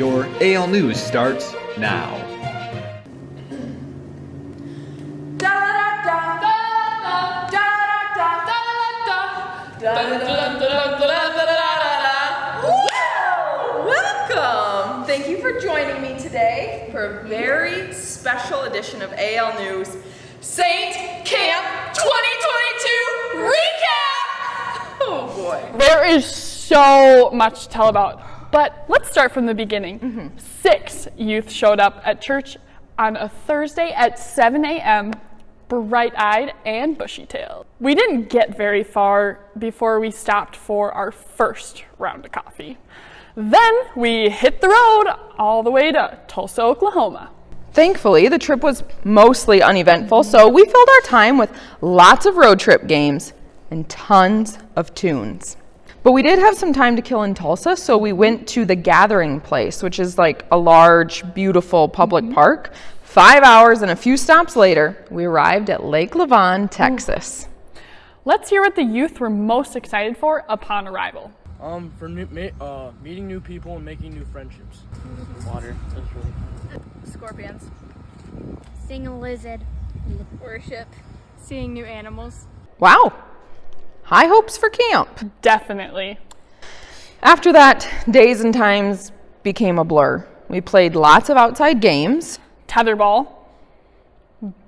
Your AL News starts now. Welcome! Thank you for joining me today for a very special edition of AL News Saint Camp 2022 Recap! Oh boy. There is so much to tell about, but let's start from the beginning. 6 youth showed up at church on a Thursday at 7 a.m., bright-eyed and bushy-tailed. We didn't get very far before we stopped for our first round of coffee. Then we hit the road all the way to Tulsa, Oklahoma. Thankfully, the trip was mostly uneventful, so we filled our time with lots of road trip games and tons of tunes. But we did have some time to kill in Tulsa, so we went to the Gathering Place, which is like a large, beautiful public park. 5 hours and a few stops later, we arrived at Lake Lavon, Texas. Let's hear what the youth were most excited for upon arrival. For meeting new people and making new friendships. Water, essentially. Scorpions. Seeing a lizard. Worship. Seeing new animals. Wow, high hopes for camp. Definitely. After that, days and times became a blur. We played lots of outside games. Tetherball,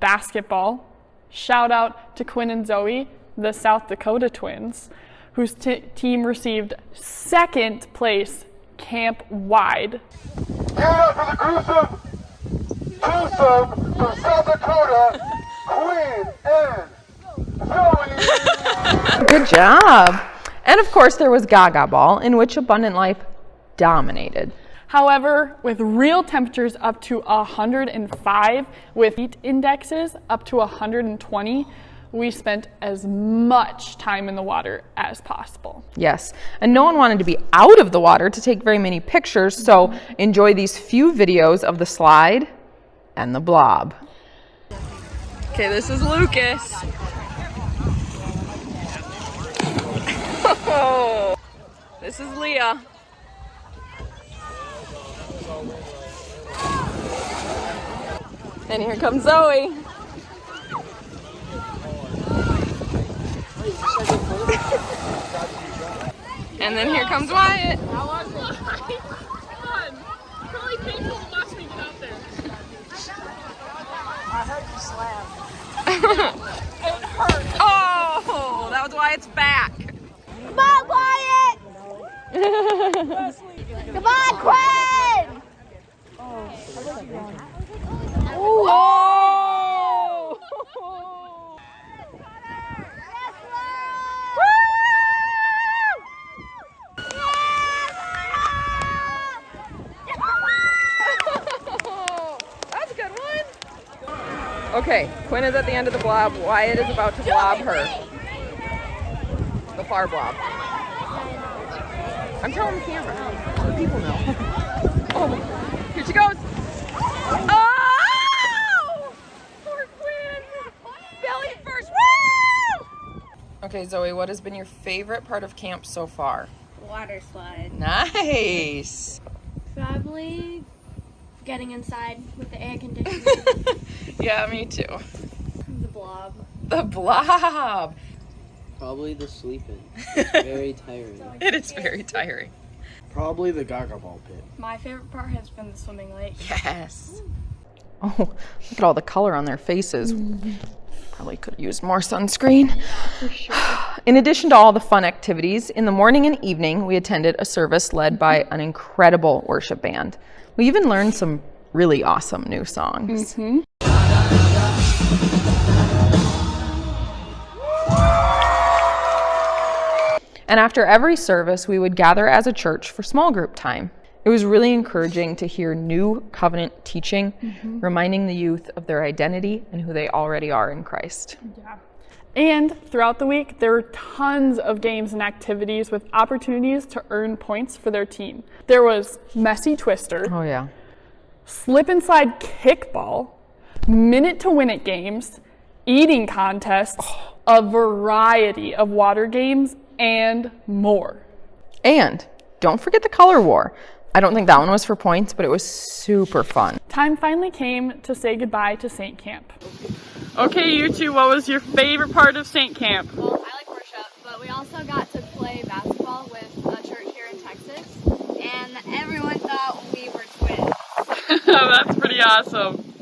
basketball. Shout out to Quinn and Zoe, the South Dakota twins, whose team received 2nd place camp-wide. Give it up for the twosome from South Dakota, Quinn and Zoe. Good job. And of course, there was Gaga Ball, in which Abundant Life dominated. However, with real temperatures up to 105, with heat indexes up to 120, we spent as much time in the water as possible. Yes, and no one wanted to be out of the water to take very many pictures, so enjoy these few videos of the slide and the blob. Okay, this is Lucas. Oh, this is Leah. And here comes Zoe. And then here comes Wyatt. How was it? Fun. Really painful to watch me get out there. I heard you slam. It hurt. Oh, that was Wyatt's back. Come on, Wyatt! Come on, Quinn! Oh! That's a good one. Okay, Quinn is at the end of the blob. Wyatt is about to blob her. The far blob. I'm telling the camera. The people know. Oh, here she goes. Oh! Poor Quinn. Belly first. Woo! Okay, Zoe, what has been your favorite part of camp so far? Water slide. Nice. Probably getting inside with the air conditioning. Yeah, me too. The blob. The blob. Probably the sleeping. Very tiring. It is very tiring. Probably the Gaga Ball pit. My favorite part has been the swimming lake. Yes. Oh, look at all the color on their faces. Probably could have used more sunscreen. For sure. In addition to all the fun activities, in the morning and evening, we attended a service led by an incredible worship band. We even learned some really awesome new songs. And after every service, we would gather as a church for small group time. It was really encouraging to hear new covenant teaching, reminding the youth of their identity and who they already are in Christ. Yeah. And throughout the week, there were tons of games and activities with opportunities to earn points for their team. There was Messy Twister, Oh yeah. Slip and Slide Kickball, Minute to Win It games, eating contests, a variety of water games, and more. And don't forget the color war. I don't think that one was for points, but it was super fun. Time finally came to say goodbye to Saint Camp. Okay, you two, what was your favorite part of Saint Camp? Well, I like worship, but we also got to play basketball with a church here in Texas, and everyone thought we were twins. That's pretty awesome.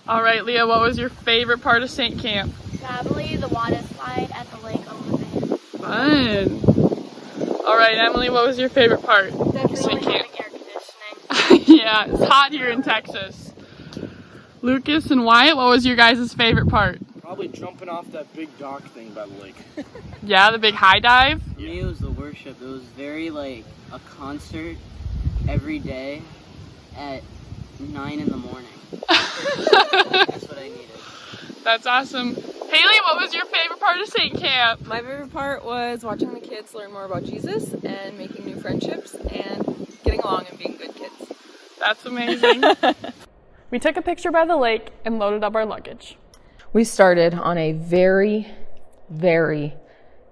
All right, Leah, what was your favorite part of Saint Camp? Probably the water slide at the lake over there. Fun. All right, Emily, what was your favorite part of Definitely Saint having Camp? air conditioning. Yeah, it's hot here in Texas. Lucas and Wyatt, what was your guys' favorite part? Probably jumping off that big dock thing by the lake. Yeah, the big high dive? For me, it was the worship. It was very like a concert every day at 9 in the morning. That's what I needed. That's awesome. Haley, what was your favorite part of Saint Camp? My favorite part was watching the kids learn more about Jesus and making new friendships and getting along and being good kids. That's amazing. We took a picture by the lake and loaded up our luggage. We started on a very, very,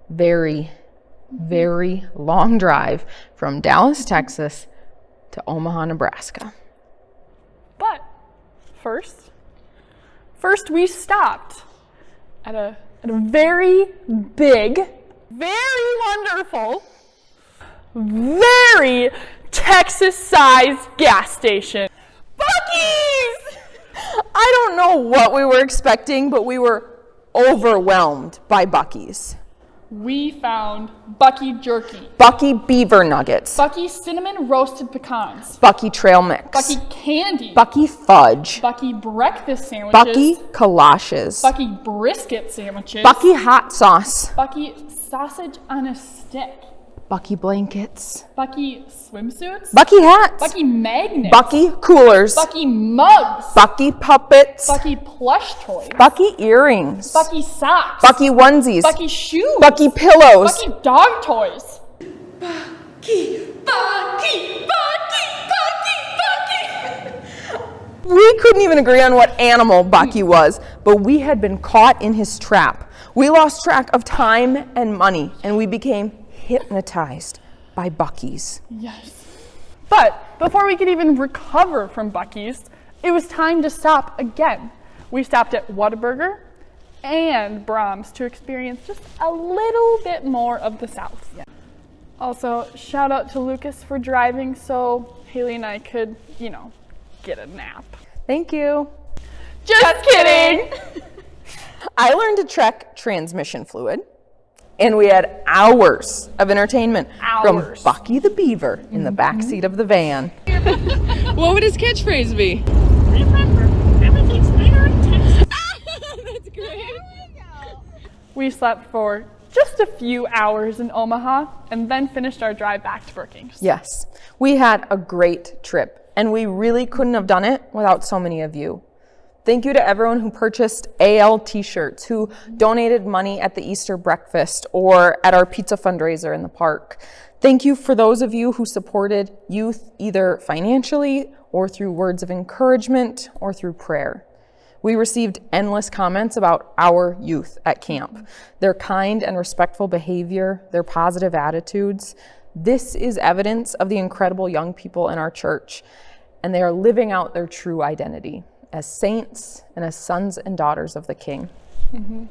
very, very long drive from Dallas, Texas to Omaha, Nebraska. But first we stopped at a very big, very wonderful, very Texas-sized gas station. Buc-ee's! I don't know what we were expecting, but we were overwhelmed by Buc-ee's. We found Buc-ee jerky, Buc-ee beaver nuggets, Buc-ee cinnamon roasted pecans, Buc-ee trail mix, Buc-ee candy, Buc-ee fudge, Buc-ee breakfast sandwiches, Buc-ee kolaches, Buc-ee brisket sandwiches, Buc-ee hot sauce, Buc-ee sausage on a stick, Buc-ee blankets, Buc-ee swimsuits, Buc-ee hats, Buc-ee magnets, Buc-ee coolers, Buc-ee mugs, Buc-ee puppets, Buc-ee plush toys, Buc-ee earrings, Buc-ee socks, Buc-ee onesies, Buc-ee shoes, Buc-ee pillows, Buc-ee dog toys. We couldn't even agree on what animal Buc-ee was, but we had been caught in his trap. We lost track of time and money, and we became hypnotized by Buc-ee's. Yes. But before we could even recover from Buc-ee's, it was time to stop again. We stopped at Whataburger and Brahms to experience just a little bit more of the South. Yeah. Also, shout out to Lucas for driving so Haley and I could, get a nap. Thank you. Just kidding! I learned to check transmission fluid, and we had hours of entertainment from Buc-ee the Beaver in the backseat of the van. What would his catchphrase be? Remember, everything's bigger in Texas. That's great. We slept for just a few hours in Omaha and then finished our drive back to Brookings. Yes, we had a great trip, and we really couldn't have done it without so many of you. Thank you to everyone who purchased AL t-shirts, who donated money at the Easter breakfast or at our pizza fundraiser in the park. Thank you for those of you who supported youth either financially or through words of encouragement or through prayer. We received endless comments about our youth at camp, their kind and respectful behavior, their positive attitudes. This is evidence of the incredible young people in our church, and they are living out their true identity as saints and as sons and daughters of the King. Mm-hmm.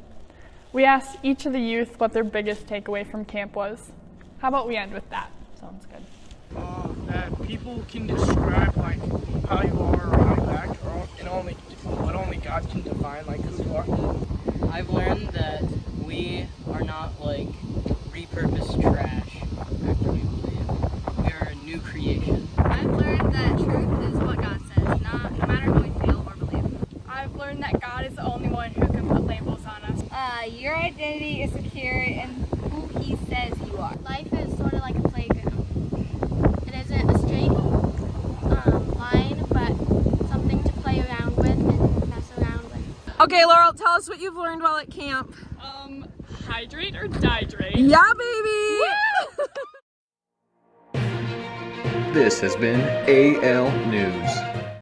We asked each of the youth what their biggest takeaway from camp was. How about we end with that? Sounds good. That people can describe like how you are or how you act, but only God can define who you are. I've learned that we are not like repurposed trash after we believe. We are a new creation. I've learned that truth is what God says, no matter how we feel or believe. I've learned that God is the only one who can put labels on us. Your identity is secure in who He says you are. Life is sort of like a playground. It isn't a straight line, but something to play around with and mess around with. Okay, Laurel, tell us what you've learned while at camp. Hydrate or dihydrate? Yeah, baby! This has been AL News.